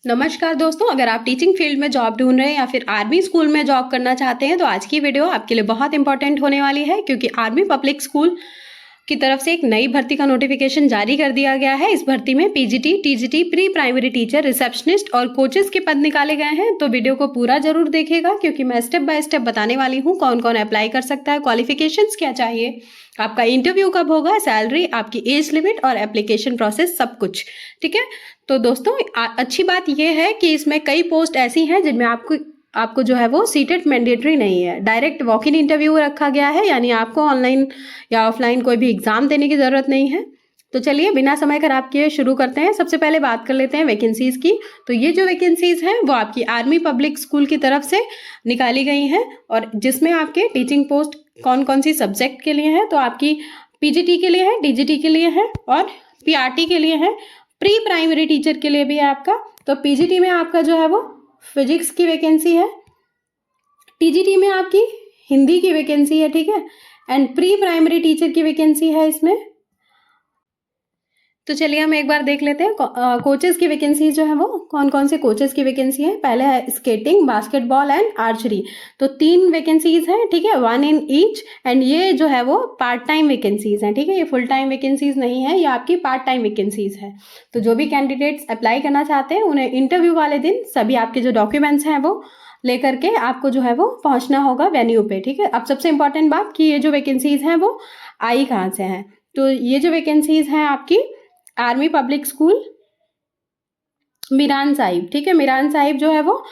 नमस्कार दोस्तों, अगर आप टीचिंग फील्ड में जॉब ढूंढ रहे हैं या फिर आर्मी स्कूल में जॉब करना चाहते हैं तो आज की वीडियो आपके लिए बहुत इंपॉर्टेंट होने वाली है, क्योंकि आर्मी पब्लिक स्कूल की तरफ से एक नई भर्ती का नोटिफिकेशन जारी कर दिया गया है। इस भर्ती में PGT, TGT, pre primary teacher, receptionist और कोचेस के पद निकाले गए हैं। तो वीडियो को पूरा जरूर देखिएगा, क्योंकि मैं स्टेप बाय स्टेप बताने वाली हूँ कौन कौन अप्लाई कर सकता है, क्वालिफिकेशंस क्या चाहिए, आपका इंटरव्यू कब होगा, सैलरी, आपकी एज लिमिट और एप्लीकेशन प्रोसेस, सब कुछ। ठीक है, तो दोस्तों अच्छी बात यह है कि इसमें कई पोस्ट ऐसी हैं जिनमें आपको जो है वो सीटेट मैंडेटरी नहीं है, डायरेक्ट वॉक इन इंटरव्यू रखा गया है, यानी आपको ऑनलाइन या ऑफलाइन कोई भी एग्जाम देने की ज़रूरत नहीं है। तो चलिए बिना समय खराब किए शुरू करते हैं। सबसे पहले बात कर लेते हैं वैकेंसीज़ की। तो ये जो वैकेंसीज़ हैं वो आपकी आर्मी पब्लिक स्कूल की तरफ से निकाली गई हैं, और जिसमें आपके टीचिंग पोस्ट कौन कौन सी सब्जेक्ट के लिए हैं, तो आपकी पीजीटी के लिए है, टीजीटी के लिए है और पीआरटी के लिए है। प्री प्राइमरी टीचर के लिए भी है आपका। तो पीजीटी में आपका जो है वो फिजिक्स की वैकेंसी है, टीजीटी में आपकी हिंदी की वैकेंसी है, ठीक है, एंड प्री प्राइमरी टीचर की वैकेंसी है इसमें। तो चलिए हम एक बार देख लेते हैं कोचेस की वैकेंसी जो है वो कौन कौन से कोचेस की वैकेंसी है। पहले है स्केटिंग, बास्केटबॉल एंड आर्चरी। तो 3 वैकेंसीज हैं, ठीक है, 1 इन ईच। एंड ये जो है वो पार्ट टाइम वैकेंसीज हैं, ठीक है, ये फुल टाइम वैकेंसीज नहीं है, ये आपकी पार्ट टाइम वैकेंसीज है। तो जो भी कैंडिडेट्स अप्लाई करना चाहते हैं उन्हें इंटरव्यू वाले दिन सभी आपके जो डॉक्यूमेंट्स हैं वो लेकर के आपको जो है वो पहुंचना होगा वेन्यू पे, ठीक है। अब सबसे इंपॉर्टेंट बात कि ये जो वैकेंसीज हैं वो आई कहाँ से हैं। तो ये जो वैकेंसीज हैं आपकी army public school Miran Sahib, ठीक है, मीरान साहिब जो है वो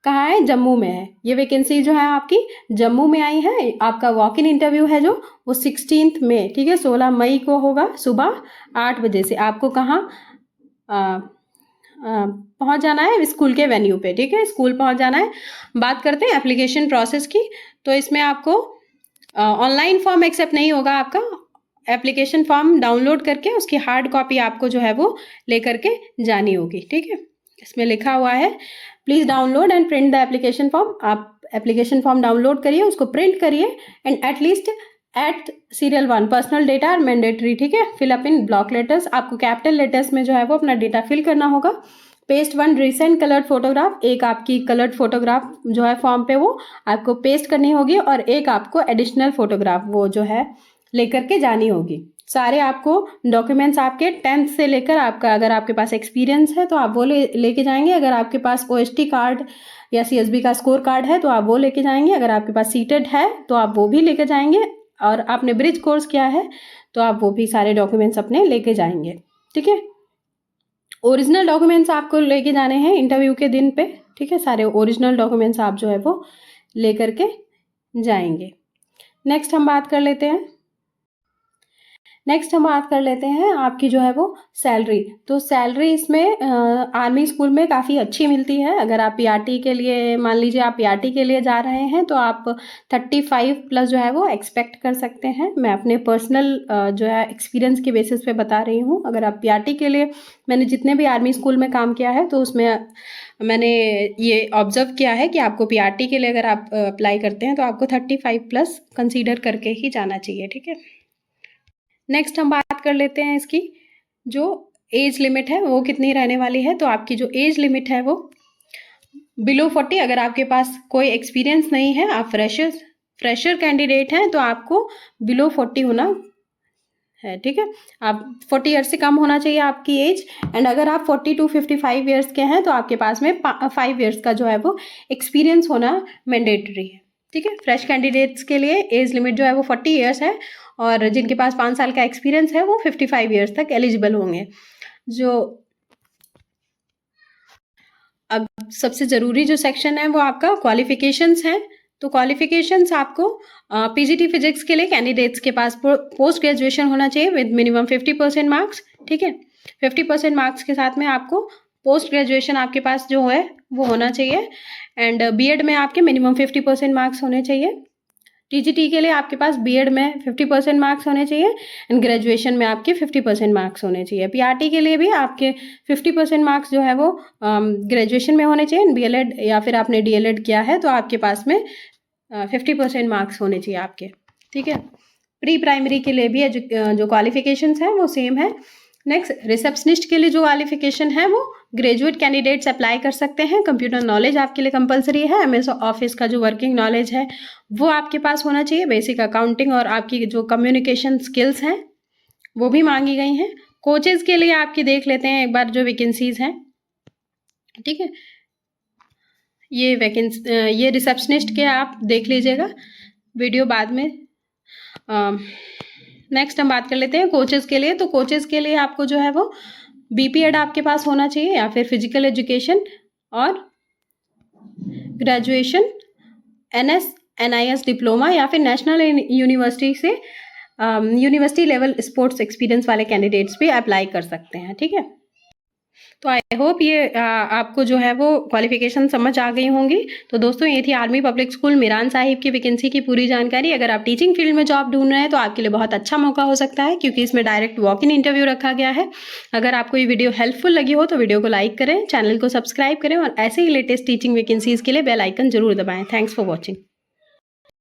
कहाँ है, जम्मू में है। ये वैकेंसी जो है आपकी जम्मू में आई है। आपका वॉक इन इंटरव्यू है जो वो 16 मई, ठीक है, 16 मई को होगा सुबह 8 बजे से। आपको कहाँ पहुँच जाना है, स्कूल के वेन्यू पे, ठीक है, स्कूल पहुँच जाना है। बात करते हैं एप्लीकेशन प्रोसेस की। तो इसमें आपको ऑनलाइन फॉर्म एक्सेप्ट नहीं होगा, आपका एप्लीकेशन फॉर्म डाउनलोड करके उसकी हार्ड कॉपी आपको जो है वो लेकर के जानी होगी, ठीक है। इसमें लिखा हुआ है please download and print the application form. आप एप्लीकेशन फॉर्म डाउनलोड करिए, उसको प्रिंट करिए and at least at serial 1 personal data are mandatory, ठीक है, fill up in block letters. आपको कैपिटल लेटर्स में जो है वो अपना डेटा फिल करना होगा। पेस्ट 1 रिसेंट कलर्ड फोटोग्राफ, एक आपकी कलर्ड फोटोग्राफ जो है फॉर्म पे वो आपको पेस्ट करनी होगी, और एक आपको एडिशनल फोटोग्राफ वो जो है लेकर के जानी होगी। सारे आपको डॉक्यूमेंट्स आपके 10th से लेकर आपका, अगर आपके पास एक्सपीरियंस है तो आप वो लेके जाएंगे। अगर आपके पास ओएसटी कार्ड या सीएसबी का स्कोर कार्ड है तो आप वो लेके जाएंगे। अगर आपके पास सीटेड है तो आप वो भी लेके जाएंगे, और आपने ब्रिज कोर्स किया है तो आप वो भी सारे डॉक्यूमेंट्स अपने लेके जाएंगे, ठीक है। ओरिजिनल डॉक्यूमेंट्स आपको लेके जाने हैं इंटरव्यू के दिन पे, ठीक है, सारे ओरिजिनल डॉक्यूमेंट्स आप जो है वो लेकर के जाएंगे। नेक्स्ट हम बात कर लेते हैं आपकी जो है वो सैलरी। तो सैलरी इसमें आर्मी स्कूल में काफ़ी अच्छी मिलती है। अगर आप पीआरटी के लिए, मान लीजिए आप पीआरटी के लिए जा रहे हैं तो आप 35 प्लस जो है वो एक्सपेक्ट कर सकते हैं। मैं अपने पर्सनल जो है एक्सपीरियंस के बेसिस पे बता रही हूँ। अगर आप पीआरटी के लिए, मैंने जितने भी आर्मी स्कूल में काम किया है तो उसमें मैंने ये ऑब्जर्व किया है कि आपको पीआरटी के लिए अगर आप अप्लाई करते हैं तो आपको 35 प्लस कंसीडर करके ही जाना चाहिए, ठीक है। नेक्स्ट हम बात कर लेते हैं इसकी जो एज लिमिट है वो कितनी रहने वाली है। तो आपकी जो एज लिमिट है वो बिलो 40, अगर आपके पास कोई एक्सपीरियंस नहीं है, आप फ्रेशर कैंडिडेट हैं तो आपको बिलो 40 होना है, ठीक है। आप 40 ईयर्स से कम होना चाहिए आपकी एज। एंड अगर आप 40 to 55 ईयर्स के हैं तो आपके पास में 5 ईयर्स का जो है वो एक्सपीरियंस होना मैंडेटरी है, ठीक है। फ्रेश कैंडिडेट्स के लिए एज लिमिट जो है वो 40 ईयर्स है, और जिनके पास 5 साल का एक्सपीरियंस है वो 55 ईयर्स तक एलिजिबल होंगे। जो अब सबसे ज़रूरी जो सेक्शन है वो आपका क्वालिफिकेशंस है। तो क्वालिफिकेशंस आपको पीजीटी फिजिक्स के लिए कैंडिडेट्स के पास पोस्ट ग्रेजुएशन होना चाहिए विद मिनिमम 50% मार्क्स, ठीक है। 50% मार्क्स के साथ में आपको पोस्ट ग्रेजुएशन आपके पास जो है वो होना चाहिए। एंड बीएड में आपके मिनिमम 50% मार्क्स होने चाहिए। टीजीटी के लिए आपके पास बीएड में 50% मार्क्स होने चाहिए एंड ग्रेजुएशन में आपके 50% मार्क्स होने चाहिए। पीआरटी के लिए भी आपके 50% मार्क्स जो है वो ग्रेजुएशन में होने चाहिए। बीएलएड या फिर आपने डीएलएड किया है तो आपके पास में 50% मार्क्स होने चाहिए आपके, ठीक है। प्री प्राइमरी के लिए भी जो क्वालिफिकेशंस हैं वो सेम है। नेक्स्ट रिसेप्शनिस्ट के लिए जो क्वालिफिकेशन है वो ग्रेजुएट कैंडिडेट्स अप्लाई कर सकते हैं। कंप्यूटर नॉलेज आपके लिए कंपलसरी है। एमएस ऑफिस का जो वर्किंग नॉलेज है वो आपके पास होना चाहिए। बेसिक अकाउंटिंग और आपकी जो कम्युनिकेशन स्किल्स हैं वो भी मांगी गई हैं। कोचेज़ के लिए आपकी देख लेते हैं एक बार जो वैकेंसीज़ हैं, ठीक है। ये रिसेप्शनिस्ट के आप देख लीजिएगा, वीडियो बाद में। नेक्स्ट हम बात कर लेते हैं कोचेज़ के लिए। तो कोचेज़ के लिए आपको जो है वो बीपीएड आपके पास होना चाहिए या फिर फिजिकल एजुकेशन और ग्रेजुएशन NIS डिप्लोमा या फिर नेशनल यूनिवर्सिटी से यूनिवर्सिटी लेवल स्पोर्ट्स एक्सपीरियंस वाले कैंडिडेट्स भी अप्लाई कर सकते हैं, ठीक है। तो आई होप ये आपको जो है वो क्वालिफिकेशन समझ आ गई होंगी। तो दोस्तों ये थी army public school Miran Sahib की वैकेंसी की पूरी जानकारी। अगर आप टीचिंग फील्ड में जॉब ढूंढ रहे हैं तो आपके लिए बहुत अच्छा मौका हो सकता है, क्योंकि इसमें डायरेक्ट वॉक इन इंटरव्यू रखा गया है। अगर आपको ये वीडियो हेल्पफुल लगी हो तो वीडियो को लाइक करें, चैनल को सब्सक्राइब करें और ऐसे ही लेटेस्ट टीचिंग वैकेंसीज़ के लिए बेल आइकन जरूर दबाएं। Thanks for watching.